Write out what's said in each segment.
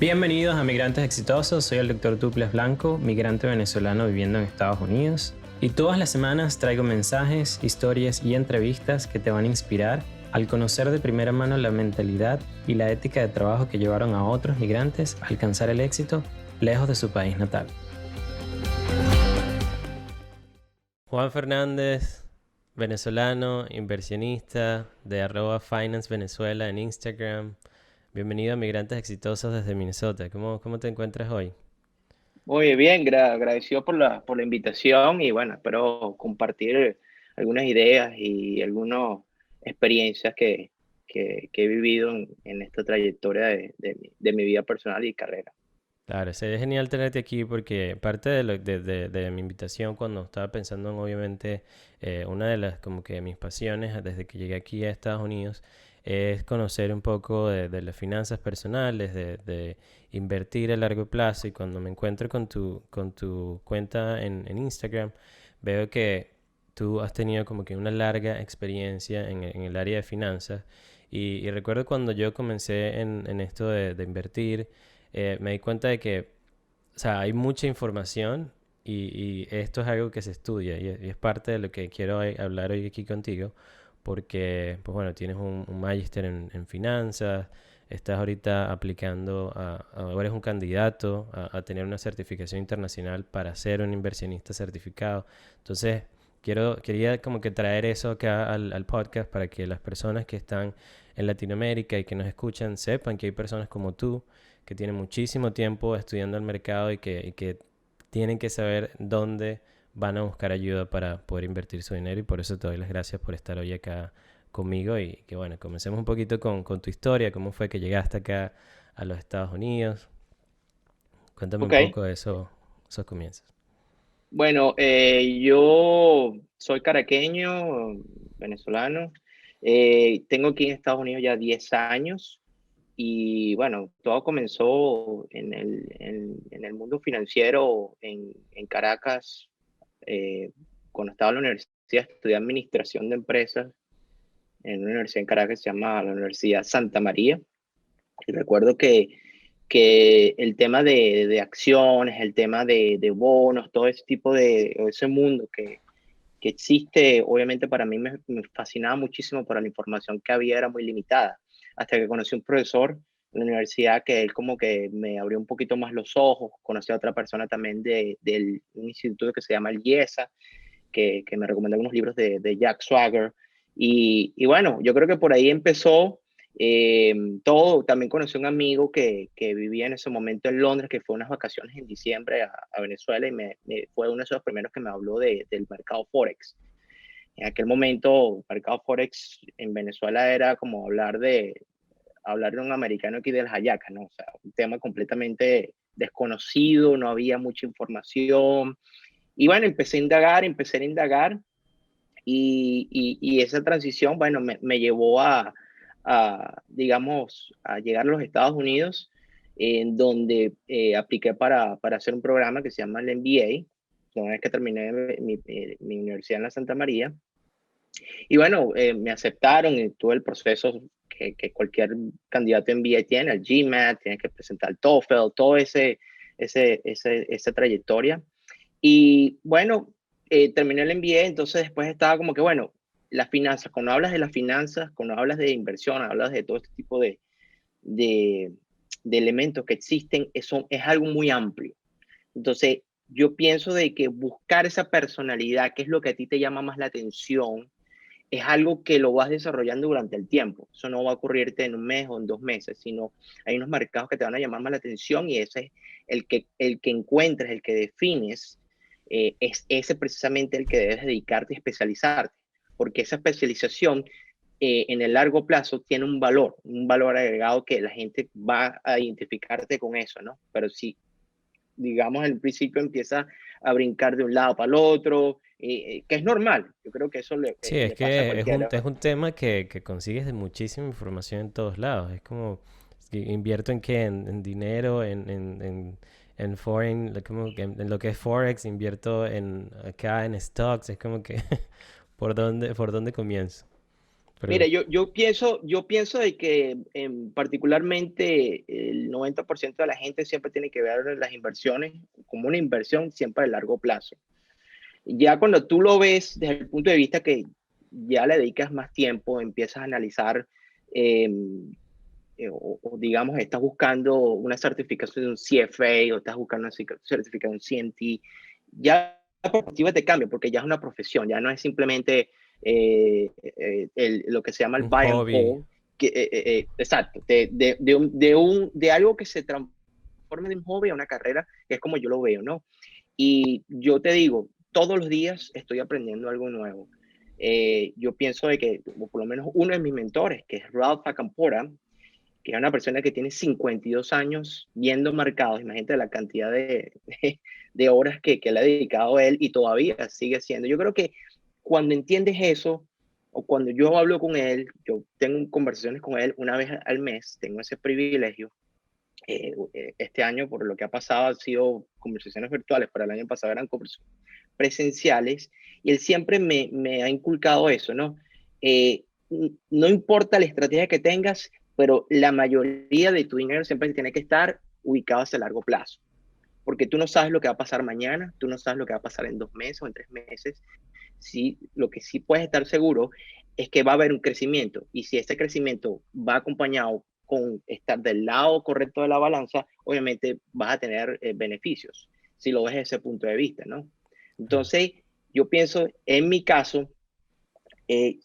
Bienvenidos a Migrantes Exitosos, soy el Dr. Tuples Blanco, migrante venezolano viviendo en Estados Unidos. Y todas las semanas traigo mensajes, historias y entrevistas que te van a inspirar al conocer de primera mano la mentalidad y la ética de trabajo que llevaron a otros migrantes a alcanzar el éxito lejos de su país natal. Juan Fernández, venezolano, inversionista de @FinanceVenezuela en Instagram. Bienvenido a Migrantes Exitosos desde Minnesota. ¿Cómo te encuentras hoy? Muy bien, agradecido por la invitación y bueno, espero compartir algunas ideas y algunas experiencias que he vivido en esta trayectoria de mi vida personal y carrera. Claro, sería genial tenerte aquí porque parte de mi invitación cuando estaba pensando en obviamente una de las como que mis pasiones desde que llegué aquí a Estados Unidos es conocer un poco de las finanzas personales, de invertir a largo plazo y cuando me encuentro con tu cuenta en Instagram veo que tú has tenido como que una larga experiencia en el área de finanzas y recuerdo cuando yo comencé en esto de invertir me di cuenta de que, o sea, hay mucha información y esto es algo que se estudia y es parte de lo que quiero hablar hoy aquí contigo, porque, pues bueno, tienes un magíster en finanzas, estás ahorita aplicando ahora eres un candidato a tener una certificación internacional para ser un inversionista certificado. Entonces, quería como que traer eso acá al podcast para que las personas que están en Latinoamérica y que nos escuchan sepan que hay personas como tú que tienen muchísimo tiempo estudiando el mercado y que tienen que saber dónde van a buscar ayuda para poder invertir su dinero y por eso te doy las gracias por estar hoy acá conmigo y que bueno, comencemos un poquito con tu historia, cómo fue que llegaste acá a los Estados Unidos. Cuéntame Ok, un poco de eso, esos comienzos. bueno, yo soy caraqueño, venezolano. Tengo aquí en Estados Unidos ya 10 años. Y bueno, todo comenzó en el mundo financiero en Caracas, eh, cuando estaba en la universidad, estudié administración de empresas en una universidad en Caracas que se llama la Universidad Santa María. Y recuerdo que el tema de acciones, el tema de bonos, todo ese tipo ese mundo que existe, obviamente para mí me fascinaba muchísimo, pero la información que había era muy limitada. Hasta que conocí a un profesor en la universidad que él como que me abrió un poquito más los ojos, conocí a otra persona también del un instituto que se llama el IESA, que me recomendó algunos libros de Jack Swagger. Y bueno, yo creo que por ahí empezó todo. También conocí a un amigo que vivía en ese momento en Londres, que fue unas vacaciones en diciembre a Venezuela y fue uno de esos primeros que me habló del mercado Forex. En aquel momento, el mercado Forex en Venezuela era como hablar de un americano aquí del Hayaca, ¿no? O sea, un tema completamente desconocido, no había mucha información. Y bueno, empecé a indagar y esa transición, bueno, me llevó digamos, a llegar a los Estados Unidos, en donde apliqué para hacer un programa que se llama el MBA, una vez que terminé mi universidad en la Santa María. Y bueno, me aceptaron y tuve el proceso que cualquier candidato MBA tiene, el GMAT, tienes que presentar el TOEFL, todo esa trayectoria. Y bueno, terminé el MBA, entonces después estaba como que, bueno, las finanzas, cuando hablas de las finanzas, cuando hablas de inversión, hablas de todo este tipo de, de elementos que existen, eso es algo muy amplio. Entonces, yo pienso de que buscar esa personalidad, que es lo que a ti te llama más la atención, es algo que lo vas desarrollando durante el tiempo. Eso no va a ocurrirte en un mes o en 2 meses, sino hay unos mercados que te van a llamar más la atención y ese es el que encuentres, el que defines, es ese precisamente el que debes dedicarte y especializarte, porque esa especialización en el largo plazo tiene un valor agregado que la gente va a identificarte con eso, ¿no? Pero si digamos, al principio empieza a brincar de un lado para el otro, que es normal. Yo creo que eso Sí, es le pasa a que cualquiera. es un tema que consigues de muchísima información en todos lados. Es como, invierto en qué, en dinero, en foreign, como que en lo que es Forex, invierto en acá en stocks. Es como que, por dónde comienzo? Mira, Pero, yo pienso de que particularmente el 90% de la gente siempre tiene que ver las inversiones como una inversión siempre a largo plazo. Ya cuando tú lo ves desde el punto de vista que ya le dedicas más tiempo, empiezas a analizar, eh, o digamos, estás buscando una certificación de un CFA o estás buscando una certificación de un CMT, ya la perspectiva te cambia porque ya es una profesión, ya no es simplemente lo que se llama el un buy and hobby. hold, exacto, de algo que se transforma de un hobby a una carrera, que es como yo lo veo, ¿no? Y yo te digo, todos los días estoy aprendiendo algo nuevo. Yo pienso de que, o por lo menos uno de mis mentores, que es Ralph Acampora, que es una persona que tiene 52 años viendo mercados, imagínate la cantidad de horas que le ha dedicado a él y todavía sigue siendo. Yo creo que cuando entiendes eso, o cuando yo hablo con él, yo tengo conversaciones con él una vez al mes, tengo ese privilegio. Este año, por lo que ha pasado, han sido conversaciones virtuales, pero el año pasado eran conversaciones presenciales, y él siempre me ha inculcado eso, ¿no? No importa la estrategia que tengas, pero la mayoría de tu dinero siempre tiene que estar ubicado hacia largo plazo, porque tú no sabes lo que va a pasar mañana, tú no sabes lo que va a pasar en 2 meses o en 3 meses. Sí, lo que sí puedes estar seguro es que va a haber un crecimiento, y si ese crecimiento va acompañado con estar del lado correcto de la balanza, obviamente vas a tener beneficios, si lo ves desde ese punto de vista, ¿no? Claro. Entonces, yo pienso, en mi caso,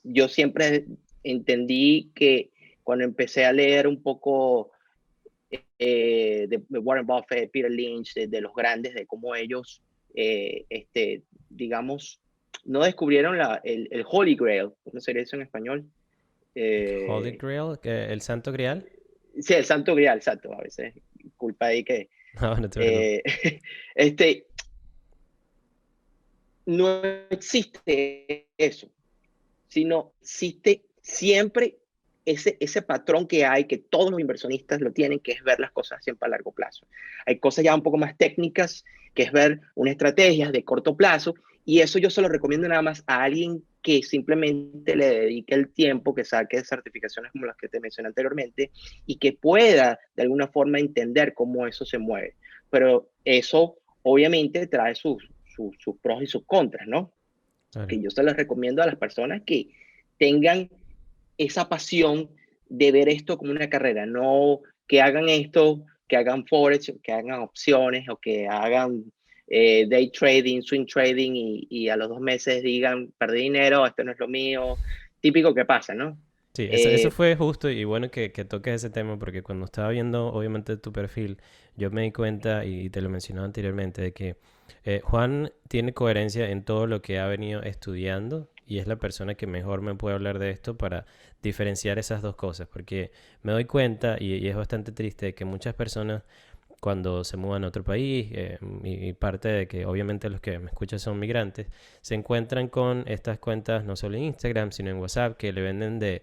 yo siempre entendí que cuando empecé a leer un poco de Warren Buffett, Peter Lynch, de los grandes, de cómo ellos, digamos, no descubrieron el Holy Grail, ¿cómo sería eso en español? Holy Eh, Grail, el Santo Grial. sí, el Santo Grial, exacto, a veces culpa ahí que, No, no te preocupes. eh, este, no existe eso, sino existe siempre ese patrón que hay, que todos los inversionistas lo tienen, que es ver las cosas siempre a largo plazo. Hay cosas ya un poco más técnicas, que es ver una estrategia de corto plazo, y eso yo se lo recomiendo nada más a alguien que simplemente le dedique el tiempo, que saque certificaciones como las que te mencioné anteriormente, y que pueda de alguna forma entender cómo eso se mueve. Pero eso obviamente trae sus pros y sus contras, ¿no? Claro. Que yo se los recomiendo a las personas que tengan esa pasión de ver esto como una carrera, no que hagan esto, que hagan forex, que hagan opciones o que hagan day trading, swing trading y a los 2 meses digan, perdí dinero, esto no es lo mío, típico que pasa, ¿no? Sí, eso Eh, fue justo y bueno que toques ese tema porque cuando estaba viendo obviamente tu perfil, yo me di cuenta y te lo mencionaba anteriormente de que Juan tiene coherencia en todo lo que ha venido estudiando y es la persona que mejor me puede hablar de esto para diferenciar esas dos cosas porque me doy cuenta y es bastante triste de que muchas personas cuando se mudan a otro país, y parte de que obviamente los que me escuchan son migrantes, se encuentran con estas cuentas no solo en Instagram, sino en WhatsApp, que le venden de,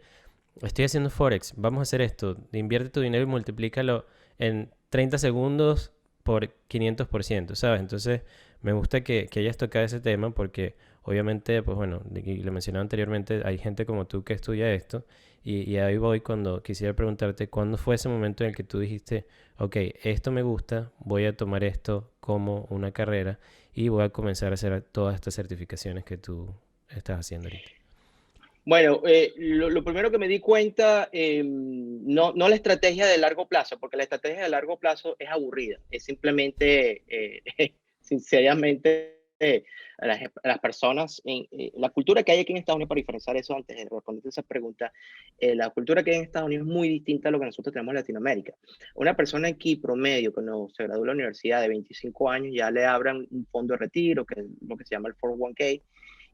estoy haciendo Forex, vamos a hacer esto, invierte tu dinero y multiplícalo en 30 segundos por 500%, ¿sabes? Entonces, me gusta que hayas tocado ese tema porque obviamente, pues bueno, y lo mencionaba anteriormente, hay gente como tú que estudia esto y ahí voy cuando quisiera preguntarte, ¿cuándo fue ese momento en el que tú dijiste, ok, esto me gusta, voy a tomar esto como una carrera y voy a comenzar a hacer todas estas certificaciones que tú estás haciendo ahorita? bueno, lo primero que me di cuenta, no la estrategia de largo plazo, porque la estrategia de largo plazo es aburrida, es simplemente, sinceramente, a las personas, la cultura que hay aquí en Estados Unidos, para diferenciar eso antes de responder esa pregunta, la cultura que hay en Estados Unidos es muy distinta a lo que nosotros tenemos en Latinoamérica. Una persona aquí promedio, cuando se gradúa de la universidad de 25 años, ya le abran un fondo de retiro, que es lo que se llama el 401k,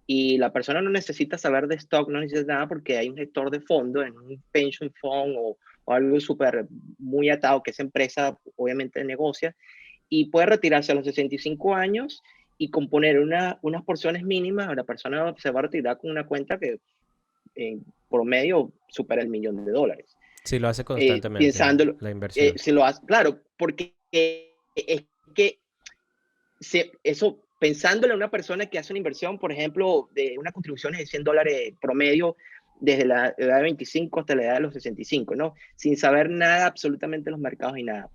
y la persona no necesita saber de stock, no necesita nada porque hay un gestor de fondo, en un pension fund o algo súper muy atado que esa empresa obviamente negocia, y puede retirarse a los 65 años y componer unas porciones mínimas. La persona se va a retirar con una cuenta que en promedio supera el $1.000.000. Sí, lo hace constantemente Pensándolo, la inversión. se lo hace, claro, porque es que eso, pensándole a una persona que hace una inversión, por ejemplo, de una contribución de $100 promedio, desde la edad de 25 hasta la edad de los 65, ¿no? Sin saber nada absolutamente de los mercados y nada.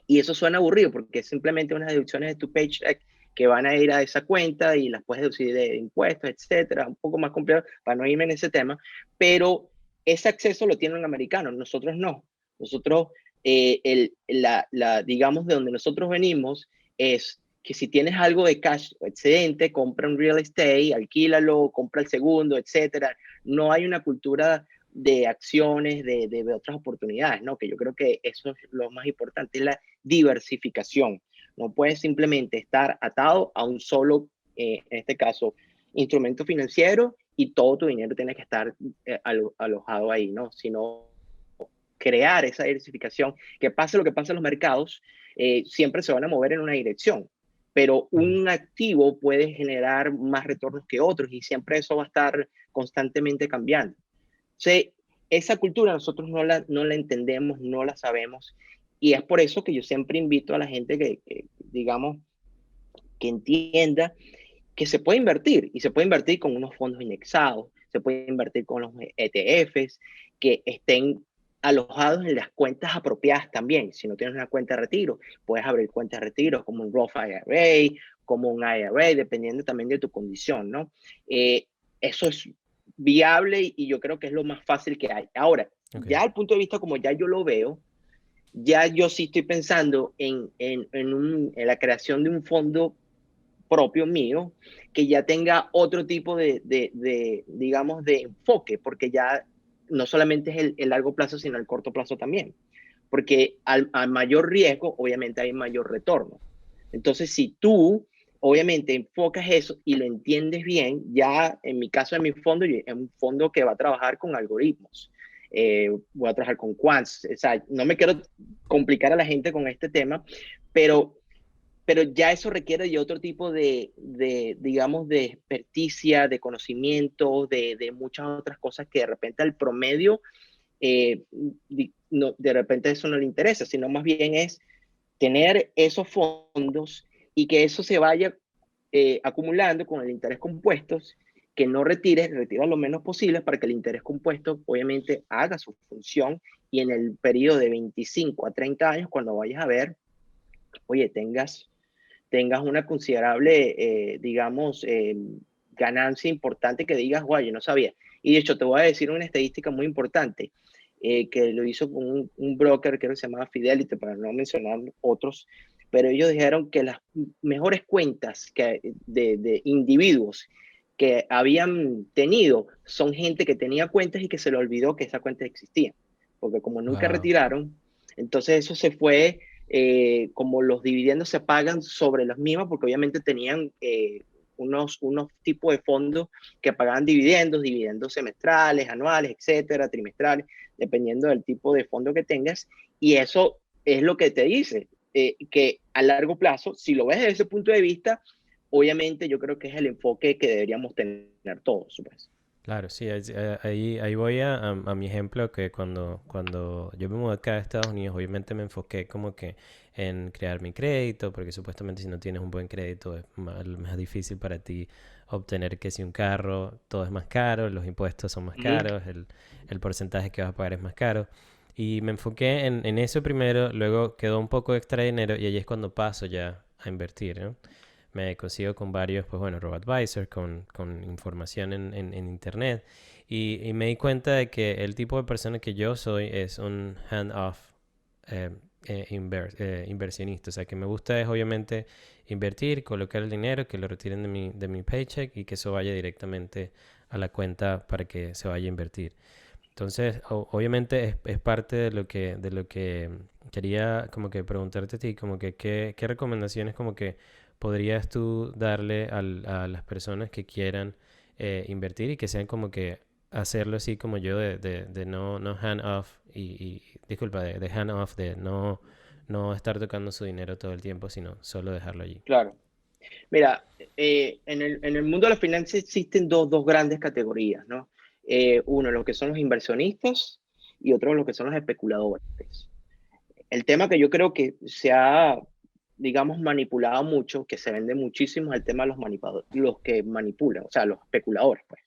Y eso suena aburrido porque es simplemente unas deducciones de tu paycheck que van a ir a esa cuenta y las puedes deducir de impuestos, etcétera, un poco más complejo para no irme en ese tema, pero ese acceso lo tienen los americanos, nosotros no. Nosotros, digamos, de donde nosotros venimos es que si tienes algo de cash excedente, compra un real estate, alquílalo, compra el segundo, etcétera. No hay una cultura de acciones, de otras oportunidades, ¿no? Que yo creo que eso es lo más importante, es la diversificación. No puedes simplemente estar atado a un solo, en este caso, instrumento financiero y todo tu dinero tiene que estar alojado ahí, ¿no? Sino crear esa diversificación, que pase lo que pase en los mercados, siempre se van a mover en una dirección, pero Ujú. un activo puede generar más retornos que otros y siempre eso va a estar constantemente cambiando. Entonces, esa cultura nosotros no la entendemos, no la sabemos, y es por eso que yo siempre invito a la gente digamos, que entienda que se puede invertir, y se puede invertir con unos fondos indexados, se puede invertir con los ETFs, que estén alojados en las cuentas apropiadas también. Si no tienes una cuenta de retiro, puedes abrir cuentas de retiro como un Roth IRA, como un IRA, dependiendo también de tu condición, ¿no? Eso es viable y yo creo que es lo más fácil que hay. Ahora, Ok. ya al punto de vista como ya yo lo veo, ya yo sí estoy pensando en la creación de un fondo propio mío que ya tenga otro tipo digamos, de enfoque, porque ya no solamente es el largo plazo, sino el corto plazo también. Porque al mayor riesgo, obviamente hay mayor retorno. Entonces, si tú, obviamente, enfocas eso y lo entiendes bien, ya en mi caso, en mi fondo, es un fondo que va a trabajar con algoritmos. Voy a trabajar con quants. O sea, no me quiero complicar a la gente con este tema, pero ya eso requiere de otro tipo digamos, de experticia, de conocimiento, de muchas otras cosas que de repente al promedio, no, de repente eso no le interesa, sino más bien es tener esos fondos y que eso se vaya acumulando con el interés compuesto, que no retira lo menos posible para que el interés compuesto obviamente haga su función y en el periodo de 25 a 30 años, cuando vayas a ver, oye, tengas una considerable, digamos, ganancia importante que digas, guay, yo no sabía. Y de hecho, te voy a decir una estadística muy importante que lo hizo con un broker que se llamaba Fidelity, para no mencionar otros, pero ellos dijeron que las mejores cuentas de individuos que habían tenido son gente que tenía cuentas y que se le olvidó que esa cuenta existía, porque como nunca Wow. retiraron, entonces eso se fue como los dividendos se pagan sobre los mismos, porque obviamente tenían unos tipos de fondos que pagaban dividendos semestrales, anuales, etcétera, trimestrales, dependiendo del tipo de fondo que tengas. Y eso es lo que te dice, que a largo plazo, si lo ves desde ese punto de vista, obviamente yo creo que es el enfoque que deberíamos tener todos, pues. Claro, sí, ahí voy a mi ejemplo que cuando yo me mudé acá a Estados Unidos, obviamente me enfoqué como que en crear mi crédito, porque supuestamente si no tienes un buen crédito es más difícil para ti obtener que si un carro, todo es más caro, los impuestos son más Ujú. caros, el porcentaje que vas a pagar es más caro. Y me enfoqué en eso primero, luego quedó un poco extra dinero y ahí es cuando paso ya a invertir, ¿no? Me consigo con varios, pues bueno, robo-advisors, con información en internet. Y me di cuenta de que el tipo de persona que yo soy es un hand-off eh, inversionista. O sea, que me gusta es obviamente invertir, colocar el dinero, que lo retiren de mi paycheck y que eso vaya directamente a la cuenta para que se vaya a invertir. Entonces, obviamente es parte de lo que quería como que preguntarte a ti, como que qué recomendaciones como que podrías tú darle a las personas que quieran invertir y que sean como que hacerlo así como yo de no hand off disculpa, de hand off, de no estar tocando su dinero todo el tiempo, sino solo dejarlo allí. Claro. Mira, en el mundo de las finanzas existen dos grandes categorías, ¿no? Uno, lo que son los inversionistas y otro, lo que son los especuladores. El tema que yo creo que se ha, digamos, manipulado mucho, que se vende muchísimo, es el tema de los que manipulan, o sea, los especuladores, pues.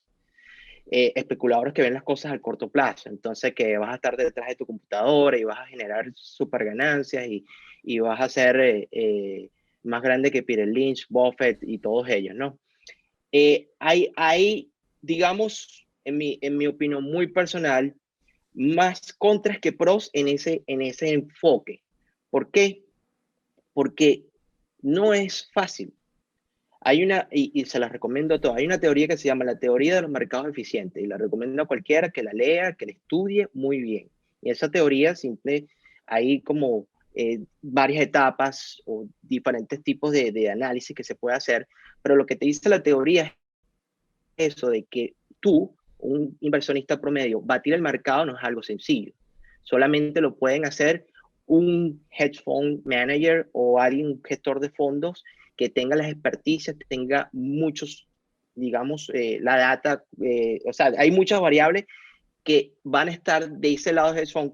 especuladores que ven las cosas al corto plazo. Entonces, que vas a estar detrás de tu computadora y vas a generar super ganancias y vas a ser más grande que Peter Lynch, Buffett y todos ellos, ¿no? Hay, digamos, en mi opinión muy personal, más contras que pros en ese enfoque. ¿Por qué? Porque no es fácil. Hay una, y se las recomiendo a todos, hay una teoría que se llama la teoría de los mercados eficientes y la recomiendo a cualquiera que la lea, que la estudie muy bien. Y esa teoría simple, hay como varias etapas o diferentes tipos de análisis que se puede hacer, pero lo que te dice la teoría es eso de que tú, un inversionista promedio, batir el mercado no es algo sencillo. Solamente lo pueden hacer un hedge fund manager o alguien, un gestor de fondos que tenga las experticias, tenga muchos, digamos, la data, o sea, hay muchas variables que van a estar de ese lado de hedge fund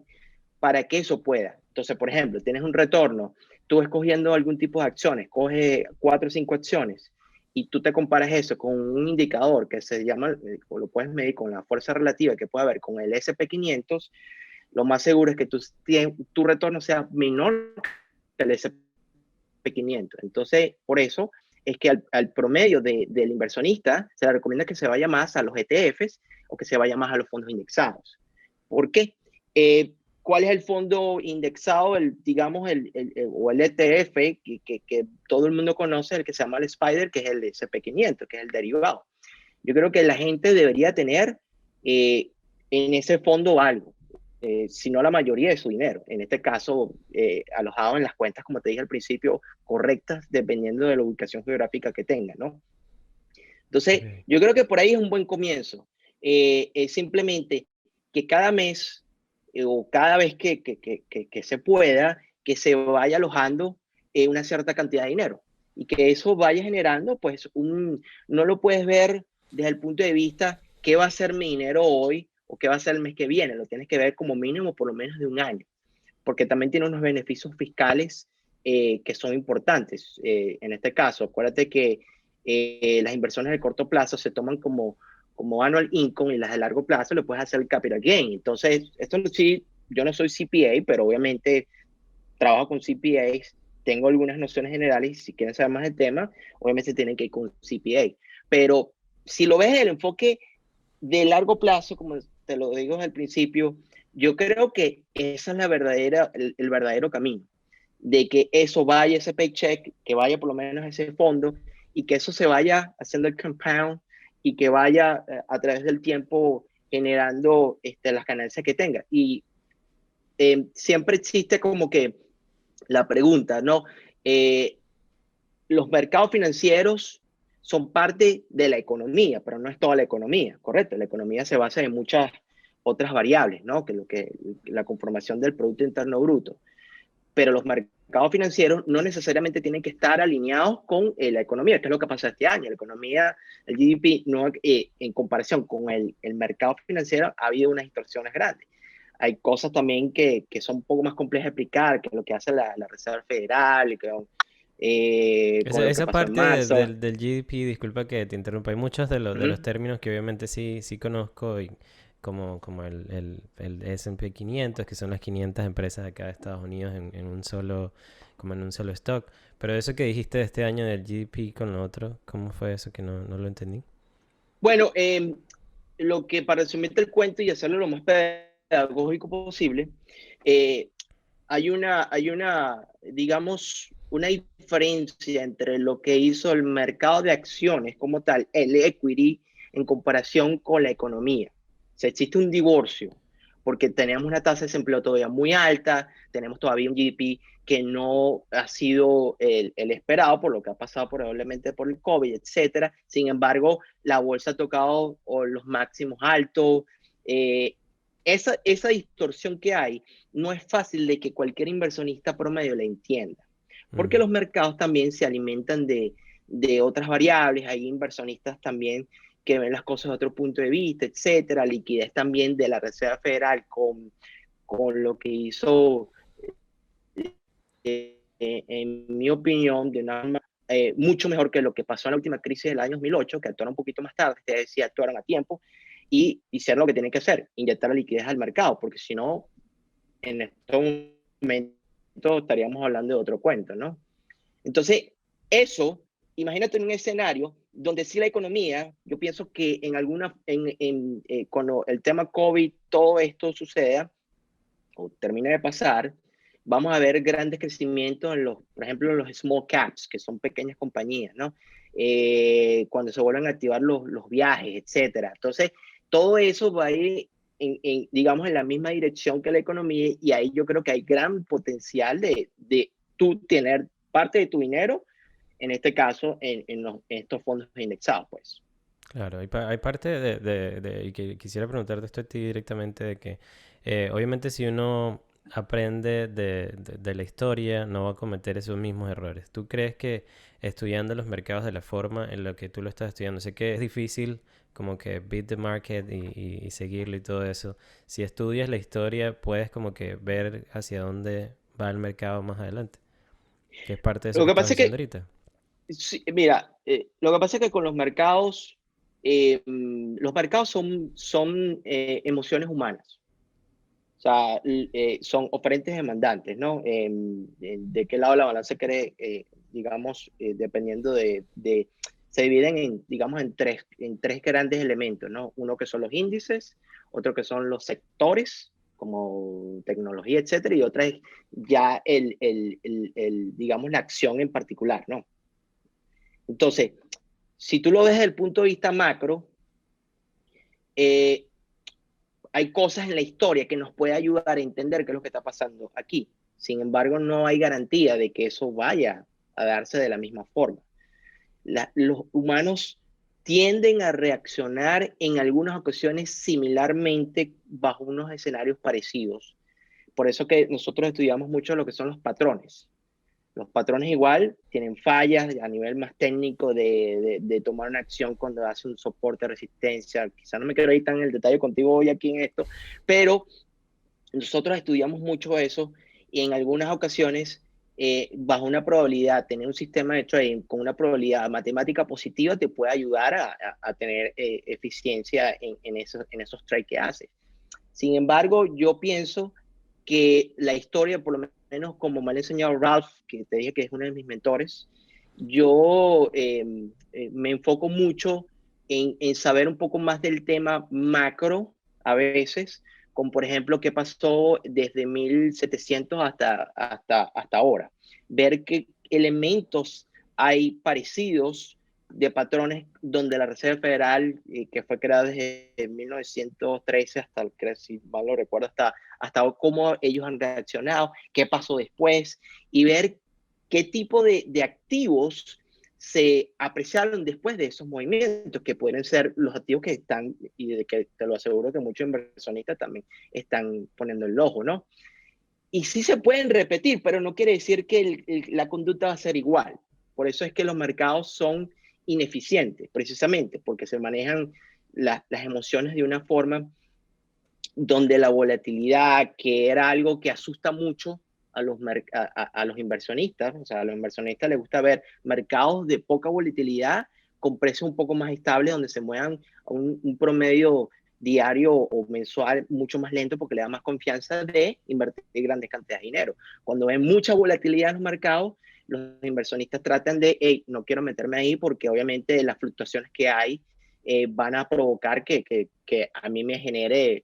para que eso pueda. Entonces, por ejemplo, tienes un retorno, tú escogiendo algún tipo de acciones, coge 4 o 5 acciones y tú te comparas eso con un indicador que se llama, o lo puedes medir con la fuerza relativa que puede haber con el SP500, lo más seguro es que tu retorno sea menor que el SP500. Entonces, por eso es que al promedio del inversionista se le recomienda que se vaya más a los ETFs o que se vaya más a los fondos indexados. ¿Por qué? ¿Cuál es el fondo indexado, digamos, o el ETF que todo el mundo conoce, el que se llama el SPDR, que es el SP500, que es el derivado? Yo creo que la gente debería tener en ese fondo algo, si no la mayoría de su dinero, en este caso alojado en las cuentas, como te dije al principio, correctas, dependiendo de la ubicación geográfica que tenga, ¿no? Entonces, Ok. yo creo que por ahí es un buen comienzo. Simplemente que cada mes o cada vez que se pueda, que se vaya alojando una cierta cantidad de dinero y que eso vaya generando, pues, no lo puedes ver desde el punto de vista qué va a ser mi dinero hoy o qué va a ser el mes que viene, lo tienes que ver como mínimo por lo menos de un año, porque también tiene unos beneficios fiscales que son importantes. En este caso, acuérdate que las inversiones de corto plazo se toman como annual income y las de largo plazo le puedes hacer el capital gain. Entonces, esto sí, yo no soy CPA, pero obviamente trabajo con CPAs, tengo algunas nociones generales y si quieren saber más del tema, obviamente tienen que ir con un CPA. Pero si lo ves en el enfoque de largo plazo, como te lo digo al principio, yo creo que esa es el verdadero camino, de que eso vaya, ese paycheck, que vaya por lo menos a ese fondo y que eso se vaya haciendo el compound y que vaya a través del tiempo generando las ganancias que tenga. Y siempre existe como que la pregunta, ¿no? Eh, los mercados financieros son parte de la economía, pero no es toda la economía, ¿correcto? La economía se basa en muchas otras variables, ¿no? La conformación del Producto Interno Bruto. Pero los mercados financieros no necesariamente tienen que estar alineados con la economía, que es lo que pasa este año. La economía, el GDP, no, en comparación con el mercado financiero, ha habido unas distorsiones grandes. Hay cosas también que son un poco más complejas de explicar, que es lo que hace la Reserva Federal, y que con lo que Esa pasó en parte marzo. del GDP, disculpa que te interrumpa, hay muchos de los Ujú. términos que obviamente sí conozco, y como el S&P 500, que son las 500 empresas de acá de Estados Unidos en un solo, como en un solo stock. Pero eso que dijiste de este año del GDP con lo otro, ¿cómo fue eso que no lo entendí? Bueno, lo que para resumirte el cuento y hacerlo lo más pedagógico posible, eh, digamos, una diferencia entre lo que hizo el mercado de acciones como tal, el equity, en comparación con la economía. O sea, existe un divorcio, porque tenemos una tasa de desempleo todavía muy alta, tenemos todavía un GDP que no ha sido el esperado por lo que ha pasado probablemente por el COVID, etcétera. Sin embargo, la bolsa ha tocado los máximos altos. Eh, esa distorsión que hay no es fácil de que cualquier inversionista promedio la entienda, porque Ujú. los mercados también se alimentan de otras variables, hay inversionistas también que ven las cosas de otro punto de vista, etcétera, liquidez también de la Reserva Federal con lo que hizo, en mi opinión, de una forma mucho mejor que lo que pasó en la última crisis del año 2008, que actuaron un poquito más tarde, te decía, actuaron a tiempo, y hicieron lo que tienen que hacer, inyectar la liquidez al mercado, porque si no, en estos momentos estaríamos hablando de otro cuento, ¿no? Entonces, eso, imagínate en un escenario donde sí la economía, yo pienso que en alguna, cuando el tema COVID, todo esto suceda o termine de pasar, vamos a ver grandes crecimientos en los, por ejemplo, en los small caps, que son pequeñas compañías, ¿no? Cuando se vuelvan a activar los viajes, etcétera. Entonces, todo eso va a ir digamos, en la misma dirección que la economía, y ahí yo creo que hay gran potencial de tú tener parte de tu dinero, en este caso, en estos fondos indexados, pues. Claro, hay parte y que quisiera preguntarte esto a ti directamente, de que obviamente si uno aprende de la historia no va a cometer esos mismos errores. ¿Tú crees que estudiando los mercados de la forma en la que tú lo estás estudiando, sé que es difícil como que beat the market y seguirlo y todo eso, si estudias la historia puedes como que ver hacia dónde va el mercado más adelante, que es parte de eso Lo que que estabas pasa es diciendo que, ahorita? sí, mira, lo que pasa es que con los mercados emociones humanas. O sea, son oferentes demandantes, ¿no? De qué lado la balanza cree, digamos, dependiendo se dividen digamos, en tres grandes elementos, ¿no? Uno que son los índices, otro que son los sectores, como tecnología, etcétera, y otra es ya digamos, la acción en particular, ¿no? Entonces, si tú lo ves desde el punto de vista macro, eh, hay cosas en la historia que nos puede ayudar a entender qué es lo que está pasando aquí. Sin embargo, no hay garantía de que eso vaya a darse de la misma forma. Los humanos tienden a reaccionar en algunas ocasiones similarmente bajo unos escenarios parecidos. Por eso que nosotros estudiamos mucho lo que son los patrones. Los patrones igual tienen fallas a nivel más técnico de tomar una acción cuando hace un soporte de resistencia. Quizá no me quiero ir tan en el detalle contigo hoy aquí en esto, pero nosotros estudiamos mucho eso y en algunas ocasiones, bajo una probabilidad, tener un sistema de trading con una probabilidad matemática positiva te puede ayudar a tener eficiencia en esos trades que haces. Sin embargo, yo pienso que la historia, por lo menos como me ha enseñado Ralph, que te dije que es uno de mis mentores, yo me enfoco mucho en saber un poco más del tema macro a veces, como por ejemplo qué pasó desde 1700 hasta ahora. Ver qué elementos hay parecidos de patrones donde la Reserva Federal, que fue creada desde 1913 hasta, si mal lo recuerdo, hasta cómo ellos han reaccionado, qué pasó después, y ver qué tipo de activos se apreciaron después de esos movimientos, que pueden ser los activos que están, y de que te lo aseguro que muchos inversionistas también están poniendo el ojo, ¿no? Y sí se pueden repetir, pero no quiere decir que la conducta va a ser igual. Por eso es que los mercados son ineficientes, precisamente, porque se manejan las emociones de una forma donde la volatilidad, que era algo que asusta mucho a los inversionistas, o sea, a los inversionistas les gusta ver mercados de poca volatilidad con precios un poco más estables, donde se muevan a un promedio diario o mensual mucho más lento, porque le da más confianza de invertir grandes cantidades de dinero. Cuando ven mucha volatilidad en los mercados, los inversionistas tratan de, hey, no quiero meterme ahí porque obviamente las fluctuaciones que hay van a provocar que a mí me genere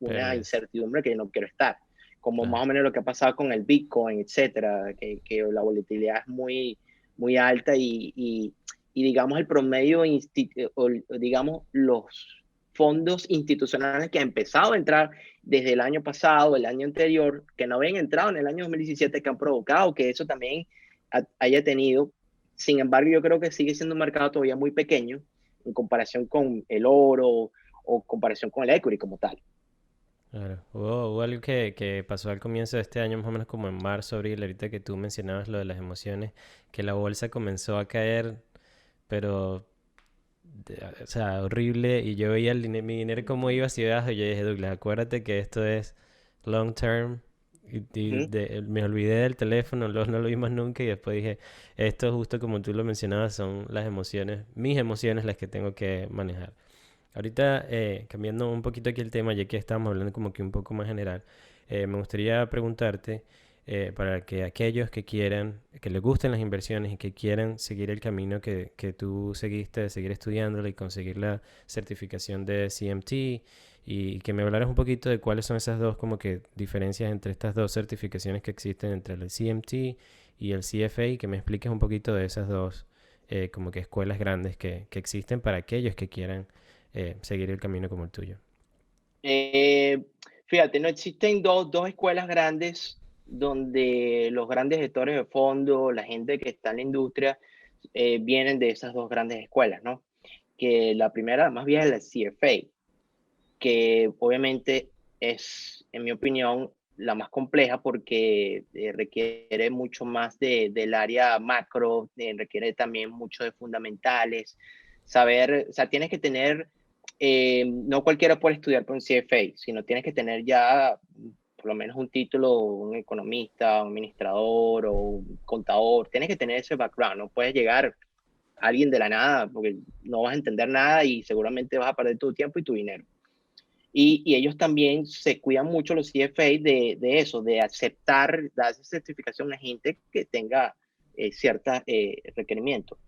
una Pérdidas. incertidumbre que no quiero estar. Como más Claro. o menos lo que ha pasado con el Bitcoin, etcétera, que la volatilidad es muy alta y digamos el promedio, o digamos los fondos institucionales que han empezado a entrar desde el año pasado, el año anterior, que no habían entrado en el año 2017, que han provocado que eso también haya tenido. Sin embargo, yo creo que sigue siendo un mercado todavía muy pequeño en comparación con el oro o comparación con el equity como tal. Claro. Hubo algo que pasó al comienzo de este año, más o menos como en marzo, abril, ahorita que tú mencionabas lo de las emociones, que la bolsa comenzó a caer, pero, o sea, horrible, y yo veía mi dinero cómo iba hacia abajo, y yo dije, Douglas, acuérdate que esto es long term, Ujú. me olvidé del teléfono, no lo vi más nunca, y después dije, esto justo como tú lo mencionabas, son las emociones, mis emociones las que tengo que manejar. Ahorita, cambiando un poquito aquí el tema, ya que estamos hablando como que un poco más general, me gustaría preguntarte, para que aquellos que quieran, que les gusten las inversiones y que quieran seguir el camino que tú seguiste, de seguir estudiándolo y conseguir la certificación de CMT, y que me hablaras un poquito de cuáles son esas dos como que diferencias entre estas dos certificaciones que existen entre el CMT y el CFA, y que me expliques un poquito de esas dos como que escuelas grandes que existen para aquellos que quieran seguir el camino como el tuyo. Eh, Fíjate, no existen dos escuelas grandes donde los grandes gestores de fondo, la gente que está en la industria, vienen de esas dos grandes escuelas, ¿no? Que la primera, más bien, es la CFA, que obviamente es, en mi opinión, la más compleja porque requiere mucho más del área macro, requiere también mucho de fundamentales, saber, o sea, tienes que tener, no cualquiera puede estudiar por un CFA, sino tienes que tener ya por lo menos un título, un economista, un administrador o un contador, tienes que tener ese background, no puedes llegar a alguien de la nada porque no vas a entender nada y seguramente vas a perder tu tiempo y tu dinero. Y ellos también se cuidan mucho, los CFA, de eso, de aceptar, dar esa certificación a gente que tenga ciertos requerimientos.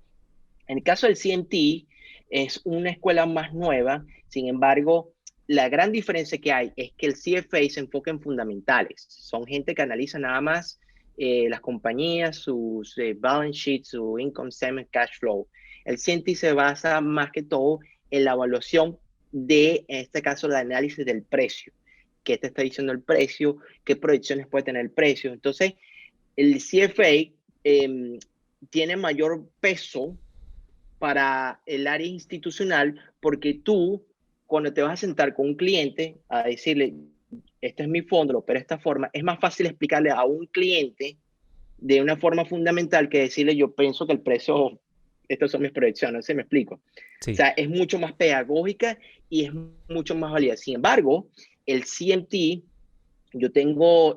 En el caso del CMT, es una escuela más nueva, sin embargo, la gran diferencia que hay es que el CFA se enfoca en fundamentales. Son gente que analiza nada más las compañías, sus balance sheets, su income statement, cash flow. El CMT se basa más que todo en la evaluación de, en este caso, el análisis del precio. ¿Qué te está diciendo el precio? ¿Qué proyecciones puede tener el precio? Entonces, el CFA tiene mayor peso para el área institucional porque tú, cuando te vas a sentar con un cliente a decirle, este es mi fondo, lo opero de esta forma, es más fácil explicarle a un cliente de una forma fundamental que decirle, yo pienso que el precio, estas son mis proyecciones, no sé si me explico. O Sí. sea, es mucho más pedagógica y es mucho más válida. Sin embargo, el CMT, yo tengo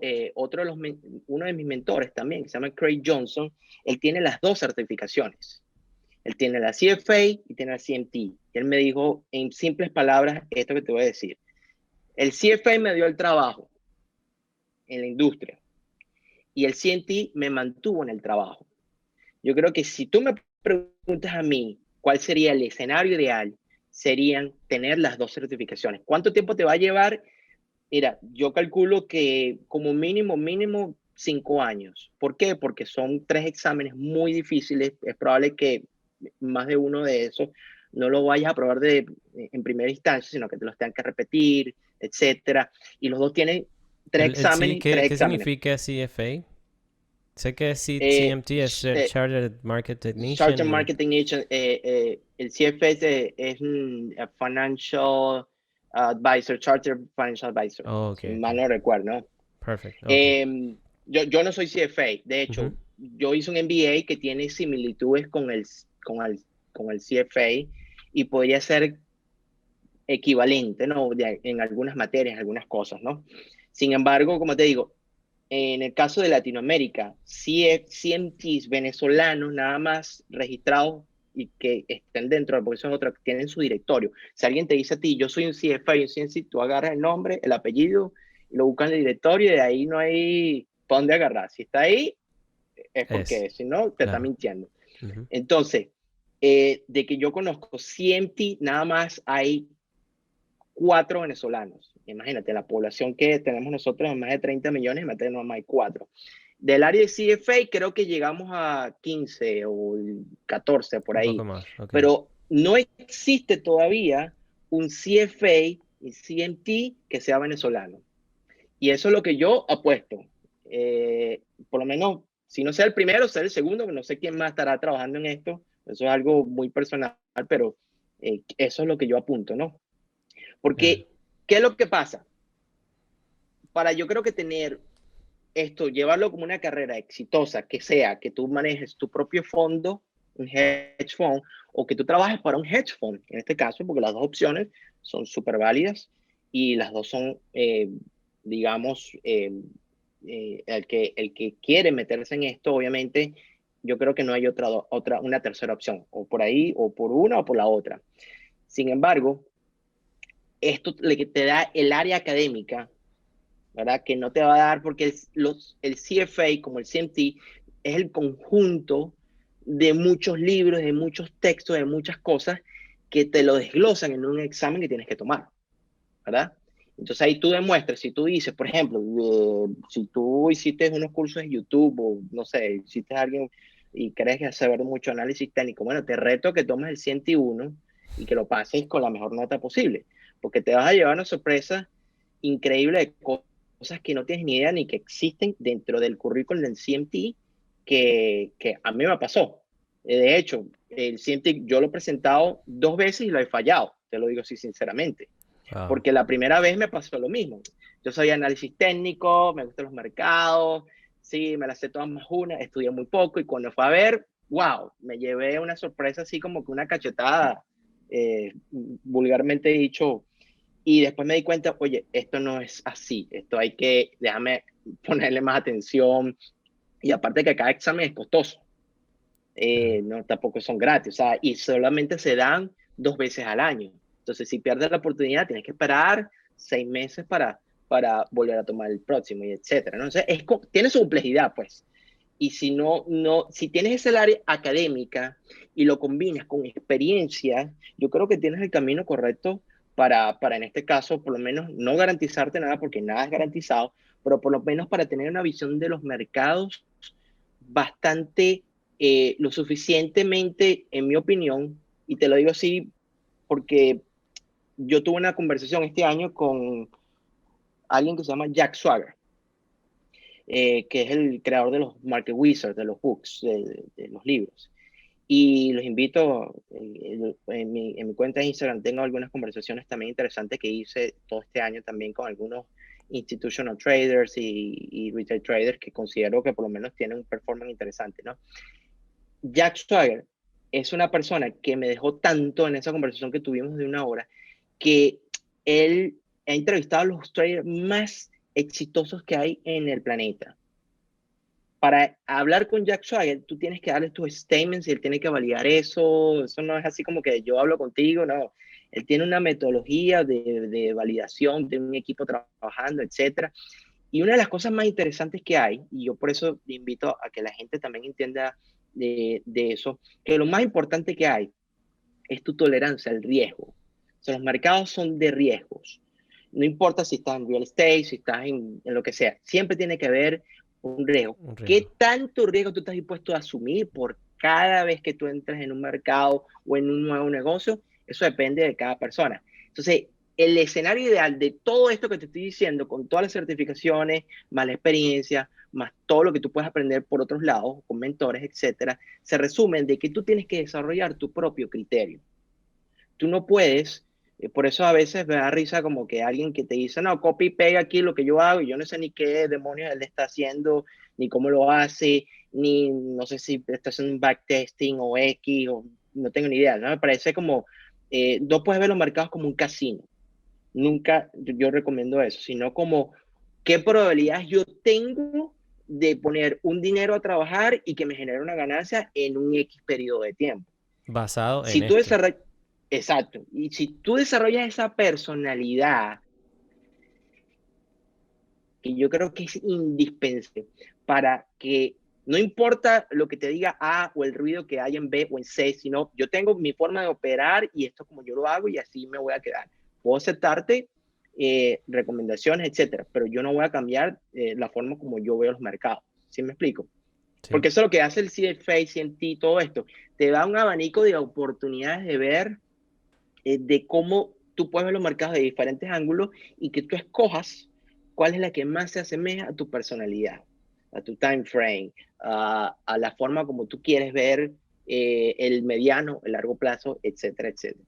uno de mis mentores también, que se llama Craig Johnson, él tiene las dos certificaciones. Él tiene la CFA y tiene la CMT. Y él me dijo en simples palabras esto que te voy a decir. El CFA me dio el trabajo en la industria y el CMT me mantuvo en el trabajo. Yo creo que si tú me preguntas a mí cuál sería el escenario ideal, serían tener las dos certificaciones. ¿Cuánto tiempo te va a llevar? Mira, yo calculo que como mínimo 5 años. ¿Por qué? Porque son 3 exámenes muy difíciles. Es probable que más de uno de esos no lo vayas a probar en primera instancia, sino que te los tengan que repetir, etcétera. Y los dos tienen tres Sí, exámenes y tres ¿qué exámenes. significa CFA? Sé que Eh, CMT es Chartered Market Charter Technician y... Marketing Agent, el CFA es un Financial Advisor, Charter Financial Advisor, Oh, ok, si mal ok. no recuerdo, ¿no? Perfect, ok. Yo no soy CFA, de Ujú. hecho, yo hice un MBA que tiene similitudes con el CFA y podría ser equivalente, ¿no? En algunas materias, algunas cosas, ¿no? Sin embargo, como te digo, en el caso de Latinoamérica, CMTs venezolanos nada más registrados y que estén dentro, porque son otros que tienen su directorio. Si alguien te dice a ti, yo soy un CFA y un CMC, tú agarras el nombre, el apellido, y lo buscas en el directorio y de ahí no hay para dónde agarrar. Si está ahí, es Es, porque si no, te está claro. mintiendo. Ujú. Entonces, de que yo conozco CMT, nada más hay 4 venezolanos. Imagínate, la población que tenemos nosotros es más de 30 millones, más de no más hay 4. Del área de CFA creo que llegamos a 15 o 14 por Un poco ahí, más, ok. pero no existe todavía un CFA y CMT que sea venezolano. Y eso es lo que yo apuesto. Por lo menos, si no sea el primero, sea el segundo, no sé quién más estará trabajando en esto. Eso es algo muy personal, pero eso es lo que yo apunto, ¿no? Claro. Porque, ¿qué es lo que pasa? Para yo creo que tener esto, llevarlo como una carrera exitosa, que sea que tú manejes tu propio fondo, un hedge fund, o que tú trabajes para un hedge fund, en este caso, porque las dos opciones son súper válidas y las dos son, digamos, el que quiere meterse en esto, obviamente, yo creo que no hay una tercera opción, o por ahí, o por una, o por la otra. Sin embargo, esto que te da el área académica, ¿verdad? Que no te va a dar porque el CFA como el CMT es el conjunto de muchos libros, de muchos textos, de muchas cosas que te lo desglosan en un examen que tienes que tomar, ¿verdad? Entonces ahí tú demuestras, si tú dices, por ejemplo, si tú hiciste unos cursos en YouTube o no sé, hiciste alguien y crees que saber mucho análisis técnico, bueno, te reto que tomes el 101 y que lo pases con la mejor nota posible, porque te vas a llevar una sorpresa increíble de cosas que no tienes ni idea ni que existen dentro del currículum del CMT que a mí me pasó. De hecho, el CMT yo lo he presentado 2 veces y lo he fallado, te lo digo así sinceramente. Wow. Porque la primera vez me pasó lo mismo. Yo soy análisis técnico, me gustan los mercados, sí, me las sé todas más una, estudié muy poco y cuando fue a ver, wow, me llevé una sorpresa así como que una cachetada, vulgarmente dicho, y después me di cuenta, oye, esto no es así, esto hay que, déjame ponerle más atención, y aparte que cada examen es costoso, Claro. no, tampoco son gratis, o sea, y solamente se dan 2 veces al año. Entonces, si pierdes la oportunidad, tienes que esperar 6 meses para volver a tomar el próximo, y etcétera, ¿no? Entonces, tiene su complejidad, pues. Y si tienes ese área académica y lo combinas con experiencia, yo creo que tienes el camino correcto para en este caso, por lo menos, no garantizarte nada, porque nada es garantizado, pero por lo menos para tener una visión de los mercados bastante, lo suficientemente, en mi opinión, y te lo digo así porque yo tuve una conversación este año con alguien que se llama Jack Swagger, que es el creador de los Market Wizards, de los books, de los libros. Y los invito, en mi cuenta de Instagram tengo algunas conversaciones también interesantes que hice todo este año también con algunos institutional traders y retail traders que considero que por lo menos tienen un performance interesante, ¿no? Jack Swagger es una persona que me dejó tanto en esa conversación que tuvimos de una hora, que él ha entrevistado a los traders más exitosos que hay en el planeta. Para hablar con Jack Swagger, tú tienes que darle tus statements y él tiene que validar eso. Eso no es así como que yo hablo contigo, no. Él tiene una metodología de validación, tiene un equipo trabajando, etcétera. Y una de las cosas más interesantes que hay, y yo por eso invito a que la gente también entienda de eso, que lo más importante que hay es tu tolerancia al riesgo. O sea, los mercados son de riesgos. No importa si estás en real estate, si estás en lo que sea, siempre tiene que haber un riesgo. Un riesgo. ¿Qué tanto riesgo tú estás dispuesto a asumir por cada vez que tú entras en un mercado o en un nuevo negocio? Eso depende de cada persona. Entonces, el escenario ideal de todo esto que te estoy diciendo, con todas las certificaciones, más la experiencia, más todo lo que tú puedes aprender por otros lados, con mentores, etcétera, se resume en de que tú tienes que desarrollar tu propio criterio. Tú no puedes, por eso a veces me da risa como que alguien que te dice, no, copy y pega aquí lo que yo hago y yo no sé ni qué demonios él está haciendo, ni cómo lo hace, ni no sé si está haciendo un backtesting o X, o no tengo ni idea, ¿no? Me parece como, no puedes ver los mercados como un casino. Nunca yo recomiendo eso, sino como qué probabilidades yo tengo de poner un dinero a trabajar y que me genere una ganancia en un X periodo de tiempo. Basado en Si tú esto. desarrollas, exacto, y si tú desarrollas esa personalidad, que yo creo que es indispensable para que no importa lo que te diga A o el ruido que hay en B o en C, sino yo tengo mi forma de operar y esto es como yo lo hago y así me voy a quedar. Puedo aceptarte recomendaciones, etcétera, pero yo no voy a cambiar la forma como yo veo los mercados. ¿Sí me explico? Sí. Porque eso es lo que hace el CFA, CMT, todo esto. Te da un abanico de oportunidades de ver de cómo tú puedes ver los mercados de diferentes ángulos y que tú escojas cuál es la que más se asemeja a tu personalidad, a tu time frame, a la forma como tú quieres ver el mediano, el largo plazo, etcétera, etcétera.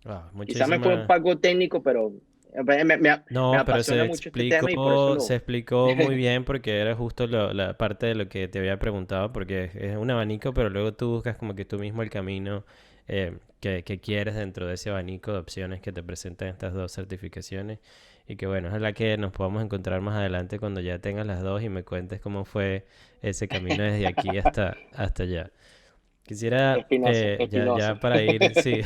Wow, Quizá me fue un muchísimas. poco técnico, pero me No, pero apasiona mucho este tema y por eso se lo... explicó muy bien porque era justo la parte de lo que te había preguntado, porque es un abanico, pero luego tú buscas como que tú mismo el camino que quieres dentro de ese abanico de opciones que te presentan estas dos certificaciones. Y que bueno, ojalá que nos podamos encontrar más adelante cuando ya tengas las dos y me cuentes cómo fue ese camino desde aquí hasta allá. Quisiera, Espinosa, ya Espinosa. para ir, sí,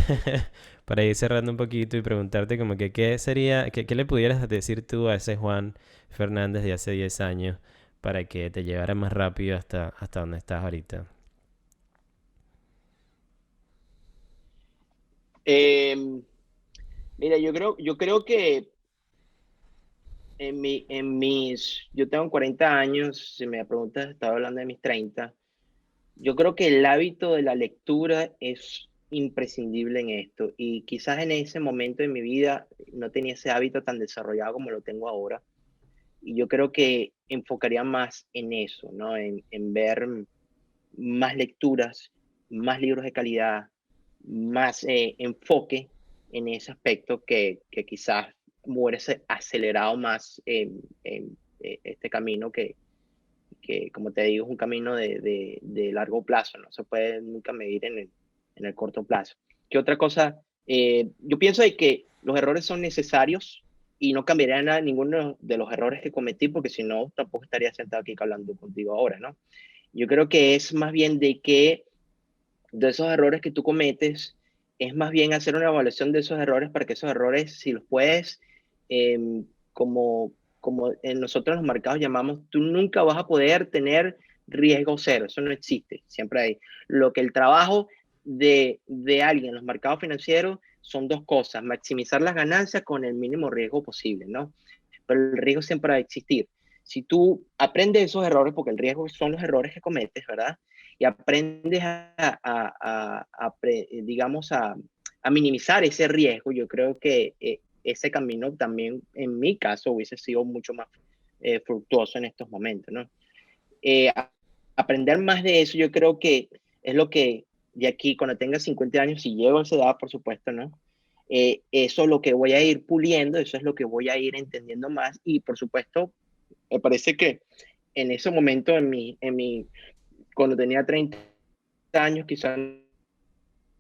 para ir cerrando un poquito y preguntarte como que qué sería, qué le pudieras decir tú a ese Juan Fernández de hace 10 años para que te llevara más rápido hasta donde estás ahorita. Eh, Mira, yo creo que yo tengo 40 años, si me preguntas, estaba hablando de mis 30. Yo creo que el hábito de la lectura es imprescindible en esto y quizás en ese momento de mi vida no tenía ese hábito tan desarrollado como lo tengo ahora y yo creo que enfocaría más en eso, ¿no? En ver más lecturas, más libros de calidad, más enfoque en ese aspecto que quizás hubiese acelerado más este camino que, como te digo, es un camino de largo plazo, no se puede nunca medir en el corto plazo. ¿Qué otra cosa? Yo pienso de que los errores son necesarios y no cambiaría nada ninguno de los errores que cometí, porque si no, tampoco estaría sentado aquí hablando contigo ahora, ¿no? Yo creo que es más bien de que de esos errores que tú cometes, es más bien hacer una evaluación de esos errores para que esos errores, si los puedes, eh, como, como en nosotros los mercados llamamos, tú nunca vas a poder tener riesgo cero, eso no existe, siempre hay. Lo que el trabajo de alguien en los mercados financieros son dos cosas, maximizar las ganancias con el mínimo riesgo posible, ¿no? Pero el riesgo siempre va a existir. Si tú aprendes esos errores, porque el riesgo son los errores que cometes, ¿verdad? Y aprendes digamos, a minimizar ese riesgo, yo creo que ese camino también, en mi caso, hubiese sido mucho más fructuoso en estos momentos, ¿no? Aprender más de eso, yo creo que es lo que de aquí, cuando tenga 50 años, si llego a esa edad, por supuesto, ¿no? Eso es lo que voy a ir puliendo, eso es lo que voy a ir entendiendo más y, por supuesto, me parece que en ese momento, cuando tenía 30 años, quizás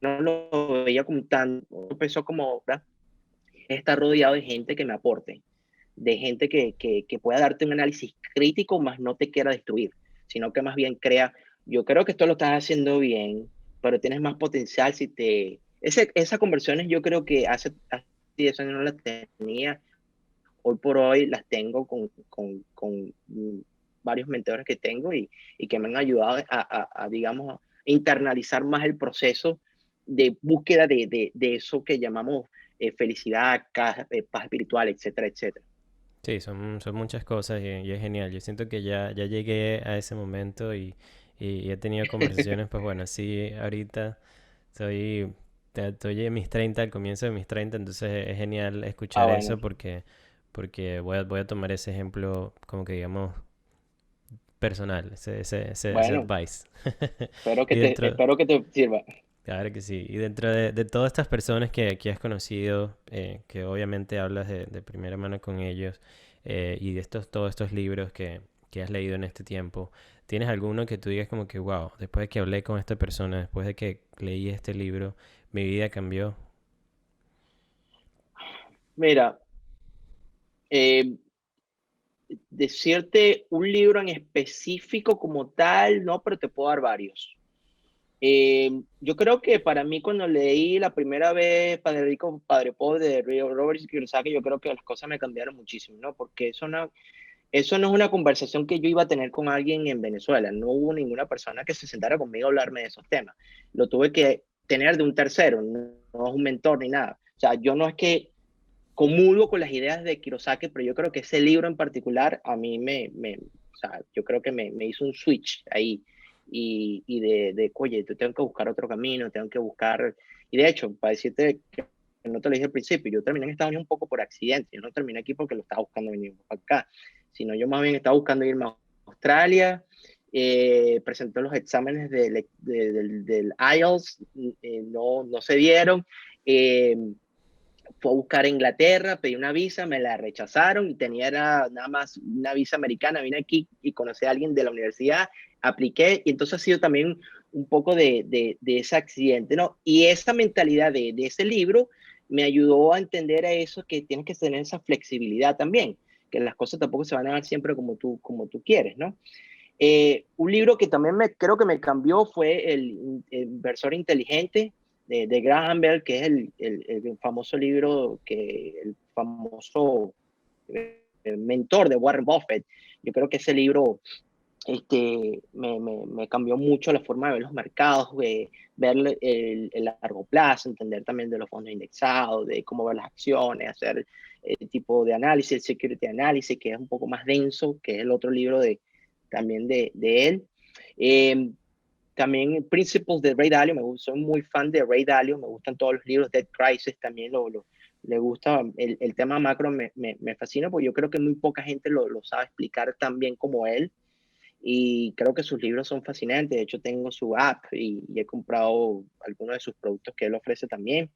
no lo veía como tan, empezó como ahora, estar rodeado de gente que me aporte, de gente que pueda darte un análisis crítico, más no te quiera destruir, sino que más bien crea, yo creo que esto lo estás haciendo bien, pero tienes más potencial si te... esas conversiones yo creo que hace 10 años no las tenía, hoy por hoy las tengo con varios mentores que tengo y que me han ayudado digamos, internalizar más el proceso de búsqueda de eso que llamamos felicidad, paz espiritual, etcétera, etcétera. Sí, son muchas cosas y es genial. Yo siento que ya llegué a ese momento y he tenido conversaciones, pues bueno, sí, ahorita estoy, estoy en mis 30 al comienzo de mis 30 entonces es genial Ah, escuchar eso bueno, porque voy a tomar ese ejemplo como que digamos personal, ese bueno, advice. Y espero que te sirva. claro que sí, y dentro de todas estas personas que has conocido, que obviamente hablas de primera mano con ellos, y de todos estos libros que has leído en este tiempo, ¿tienes alguno que tú digas como que, wow, después de que hablé con esta persona, después de que leí este libro, mi vida cambió? Mira, eh, decirte un libro en específico como tal, no, pero te puedo dar varios. Yo creo que para mí cuando leí la primera vez Padre Rico, Padre Pobre de Robert Kiyosaki, yo creo que las cosas me cambiaron muchísimo, ¿no? Porque eso no es una conversación que yo iba a tener con alguien en Venezuela. No hubo ninguna persona que se sentara conmigo a hablarme de esos temas. Lo tuve que tener de un tercero, no es un mentor ni nada. O sea, yo no es que comulgo con las ideas de Kiyosaki, pero yo creo que ese libro en particular a mí o sea, yo creo que me hizo un switch ahí y oye, yo tengo que buscar otro camino, tengo que buscar, y de hecho, para decirte que no te lo dije al principio, yo terminé en Estados Unidos un poco por accidente, yo no terminé aquí porque lo estaba buscando venir para acá, sino yo más bien estaba buscando irme a Australia, presenté los exámenes del IELTS, no se dieron, eh, fue a buscar a Inglaterra, pedí una visa, me la rechazaron y tenía nada más una visa americana. Vine aquí y conocí a alguien de la universidad, apliqué y entonces ha sido también un poco de ese accidente, ¿no? Y esa mentalidad de ese libro me ayudó a entender a eso, que tienes que tener esa flexibilidad también, que las cosas tampoco se van a dar siempre como tú quieres, ¿no? Un libro que también creo que me cambió fue El Inversor Inteligente de Graham Bell, que es el famoso libro, el famoso mentor de Warren Buffett. Yo creo que ese libro me cambió mucho la forma de ver los mercados, de ver el largo plazo, entender también de los fondos indexados, de cómo ver las acciones, hacer el tipo de análisis, el security analysis, que es un poco más denso, que es el otro libro también de él. También Principles de Ray Dalio, soy muy fan de Ray Dalio, me gustan todos los libros, Debt Crisis también le gusta, el tema macro me fascina, porque yo creo que muy poca gente lo sabe explicar tan bien como él, y creo que sus libros son fascinantes. De hecho, tengo su app y he comprado algunos de sus productos que él ofrece también.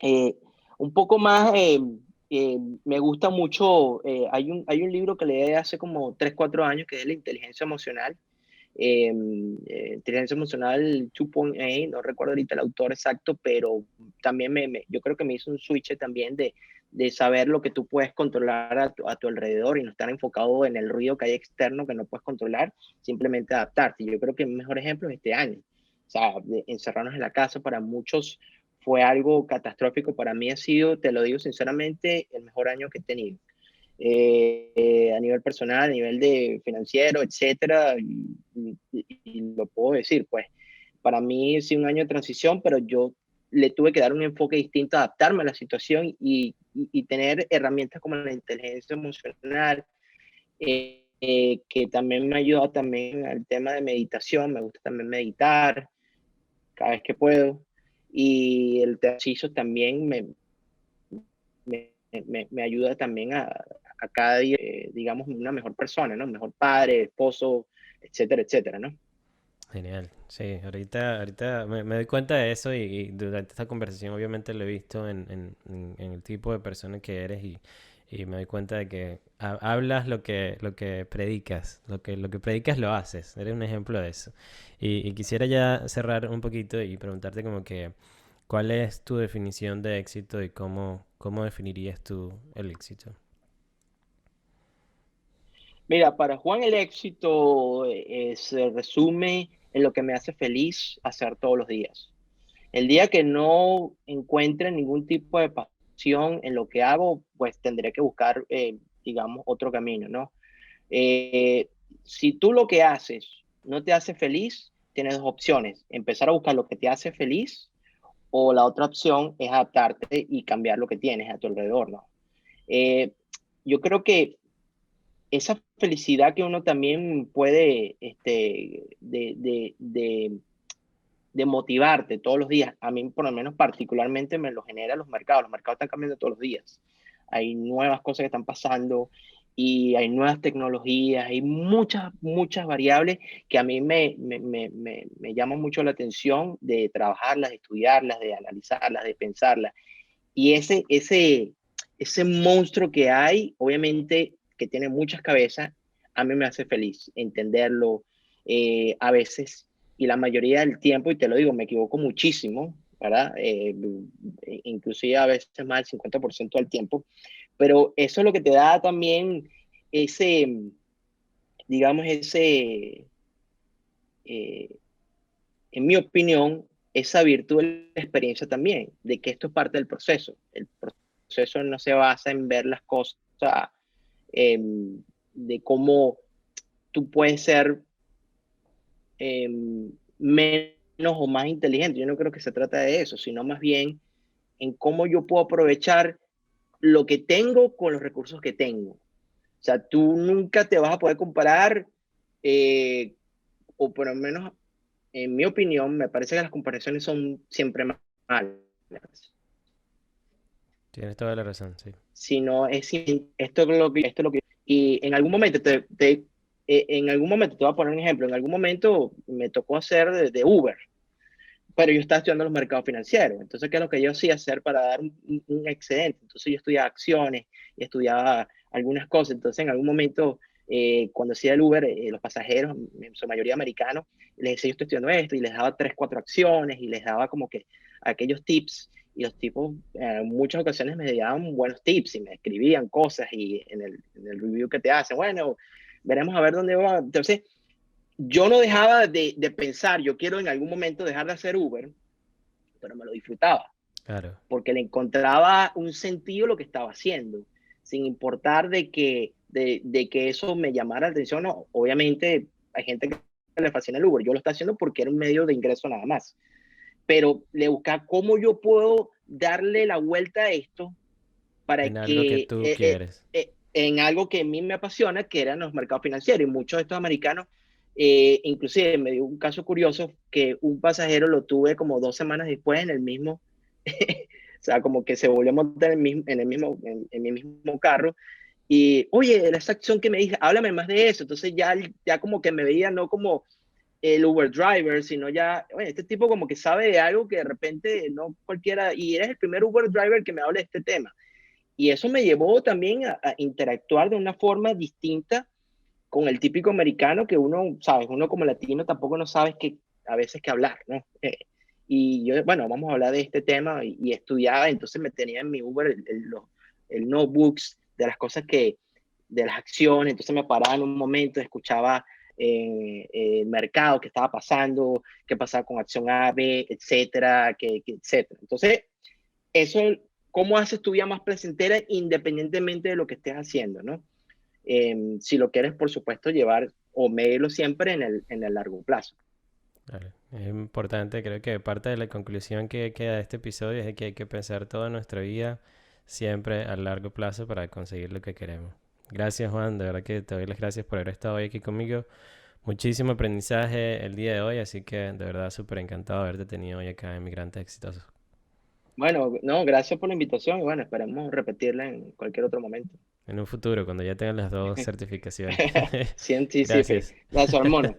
Un poco más, me gusta mucho, hay un libro que leí hace como 3 4 años, que es la inteligencia emocional. Inteligencia emocional 2.8, no recuerdo ahorita el autor exacto, pero también yo creo que me hizo un switch también de saber lo que tú puedes controlar a tu alrededor y no estar enfocado en el ruido que hay externo que no puedes controlar, simplemente adaptarte. Yo creo que el mejor ejemplo es este año. O sea, encerrarnos en la casa para muchos fue algo catastrófico. Para mí ha sido, te lo digo sinceramente, el mejor año que he tenido. A nivel personal, a nivel de financiero, etcétera, y lo puedo decir, pues, para mí sí un año de transición, pero yo le tuve que dar un enfoque distinto, adaptarme a la situación y tener herramientas como la inteligencia emocional, que también me ayuda también al tema de meditación, me gusta también meditar cada vez que puedo, y el ejercicio también me ayuda también a cada día, digamos, una mejor persona, ¿no? Mejor padre, esposo, etcétera, etcétera, ¿no? Genial, sí, ahorita me doy cuenta de eso y durante esta conversación obviamente lo he visto en el tipo de persona que eres y me doy cuenta de que hablas lo que predicas, lo que predicas lo haces, eres un ejemplo de eso. Y quisiera ya cerrar un poquito y preguntarte como que, ¿cuál es tu definición de éxito y cómo definirías tú el éxito? Mira, para Juan el éxito se resume en lo que me hace feliz hacer todos los días. El día que no encuentre ningún tipo de pasión en lo que hago, pues tendré que buscar, digamos, otro camino, ¿no? Eh, si tú lo que haces no te hace feliz, tienes dos opciones: empezar a buscar lo que te hace feliz, o la otra opción es adaptarte y cambiar lo que tienes a tu alrededor, ¿no? Eh, yo creo que esa felicidad que uno también puede, de motivarte todos los días, a mí por lo menos particularmente me lo genera los mercados están cambiando todos los días, hay nuevas cosas que están pasando y hay nuevas tecnologías, hay muchas variables que a mí me llaman mucho la atención de trabajarlas, de estudiarlas, de analizarlas, de pensarlas. Y ese monstruo que hay, obviamente, que tiene muchas cabezas, a mí me hace feliz entenderlo, a veces, y la mayoría del tiempo, y te lo digo, me equivoco muchísimo, ¿verdad? Inclusive a veces más del 50% del tiempo, pero eso es lo que te da también ese, digamos, eh, en mi opinión, esa virtud de la experiencia también, de que esto es parte del proceso. El proceso no se basa en ver las cosas, eh, de cómo tú puedes ser eh, menos o más inteligente. Yo no creo que se trata de eso, sino más bien en cómo yo puedo aprovechar lo que tengo con los recursos que tengo. O sea, tú nunca te vas a poder comparar, eh, o por lo menos en mi opinión, me parece que las comparaciones son siempre malas. Tienes toda la razón, sí. Sino esto es lo que, y en algún momento en algún momento te voy a poner un ejemplo, en algún momento me tocó hacer de Uber, pero yo estaba estudiando los mercados financieros. Entonces, ¿qué es lo que yo hacía hacer para dar un excedente? Entonces, yo estudiaba acciones y estudiaba algunas cosas. Entonces, en algún momento, cuando hacía el Uber, los pasajeros, en su mayoría americanos, les decía: yo estoy estudiando esto, y les daba 3 4 acciones, y les daba como que aquellos tips. Y los tipos, en muchas ocasiones, me daban buenos tips y me escribían cosas, y en el review que te hacen, bueno, veremos a ver dónde va. Entonces, yo no dejaba de pensar, yo quiero en algún momento dejar de hacer Uber, pero me lo disfrutaba Claro. porque le encontraba un sentido a lo que estaba haciendo, sin importar de que eso me llamara la atención. No, obviamente hay gente que le fascina el Uber, yo lo estoy haciendo porque era un medio de ingreso nada más, pero le buscaba cómo yo puedo darle la vuelta a esto para En algo que que tú quieres. en algo que a mí me apasiona, que eran los mercados financieros, y muchos de estos americanos, inclusive me dio un caso curioso que un pasajero lo tuve como 2 semanas después en el mismo, o sea, como que se volvió a montar en mi mismo carro, y oye, esa acción que me dije, háblame más de eso. Entonces ya como que me veía no como el Uber driver, sino ya, oye, este tipo como que sabe de algo que de repente no cualquiera, y eres el primer Uber driver que me habla de este tema. Y eso me llevó también a interactuar de una forma distinta con el típico americano que uno, sabes, uno como latino tampoco no sabes que a veces que hablar, ¿no? Y yo, bueno, vamos a hablar de este tema y estudiaba, entonces me tenía en mi Uber el notebooks de las cosas de las acciones, entonces me paraba en un momento, escuchaba el mercado, qué estaba pasando, qué pasaba con acción A, B, etcétera, etcétera. Entonces, eso, ¿cómo haces tu vida más placentera independientemente de lo que estés haciendo, ¿no? Si lo quieres, por supuesto, llevar o medirlo siempre en el largo plazo. Claro. Es importante, creo que parte de la conclusión que queda de este episodio es de que hay que pensar toda nuestra vida siempre a largo plazo para conseguir lo que queremos. Gracias, Juan, de verdad que te doy las gracias por haber estado hoy aquí conmigo. Muchísimo aprendizaje el día de hoy, así que de verdad súper encantado de haberte tenido hoy acá en Migrantes Exitosos. Bueno, no, gracias por la invitación y bueno, esperemos repetirla en cualquier otro momento. En un futuro, cuando ya tengan las dos certificaciones. Sí, sí, sí, Gracias. la hormona.